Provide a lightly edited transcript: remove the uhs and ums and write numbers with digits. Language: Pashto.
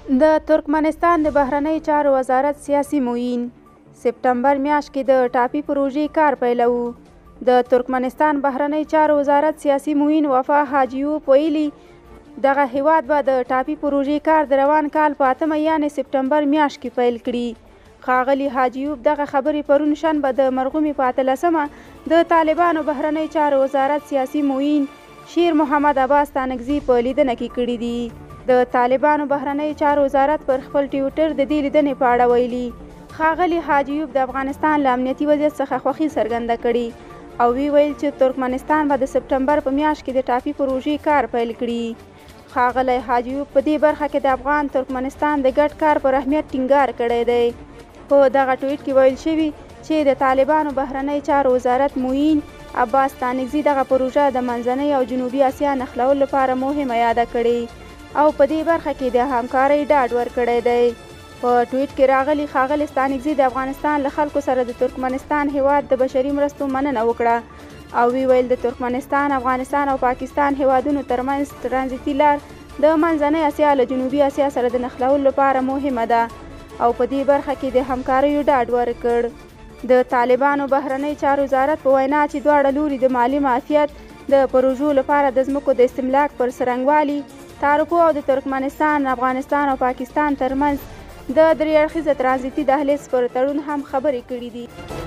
د ترکمنستان د بهرنۍ چارو وزارت سیاسي معین سپټمبر میاشت کې د ټاپي پروژې کار پیلوو. د ترکمنستان بهرنۍ چارو وزارت سیاسي معین وفا حاجیوب ویلي دغه هیواد به د ټاپي پروژې کار د روان کال په 8 یعنې سپټمبر میاشت کې پیل کړي. ښاغلي حاجیوب دغه خبرې پرون شنبه د مرغومې په 18مه د طالبانو بهرنۍ چارو وزارت سیاسي معین شیر محمد عباس تانکزي په لیدنه کې کړي دي. د طالبانو بهرنۍ چارو وزارت پر خپل ټویټر د دې لیدنې په اړه ویلي ښاغلي حاجیوب د افغانستان له امنیتي وضعیت څخه خوښي څرګنده کړې او ویل چې ترکمنستان به د سپټمبر په میاشت کې د ټاپي پروژې کار پیل کړي. ښاغلی حاجیوب په دې برخه کې د افغان ترکمنستان د ګډ کار پر اهمیت ټینګار کړی دی. په دغه ټویټ کې ویل شوي چې د طالبانو بهرنۍ چارو وزارت معین عباس تانکزي دغه پروژه د منځنۍ او جنوبي اسیا نښلولو لپاره مهمه یاده کړې او په دې برخه کې د همکارۍ ډاډ ورکړی دی. په ټویټ کې راغلي ښاغلي تانکزي د افغانستان له خلکو سره د ترکمنستان هیواد د بشري مرستو مننه وکړه او ویل د ترکمنستان، افغانستان او پاکستان هیوادونو ترمنځ ترانزیتي لار د منځنۍ اسیا له جنوبي اسیا سره د نښلولو لپاره مهمه ده او په دې برخه کې د همکاریو ډاډ ورکړ. د طالبانو بهرنۍ چارو وزارت په وینا چې دواړه لوري د مالي معافیت د پروژو لپاره د ځمکو د استملاک پر څرنګوالي تعرفو او د ترکمنستان، افغانستان او پاکستان ترمنځ د 3 اړخیزه ترانزیتي دهلیز پر تړون هم خبرې کړې دي.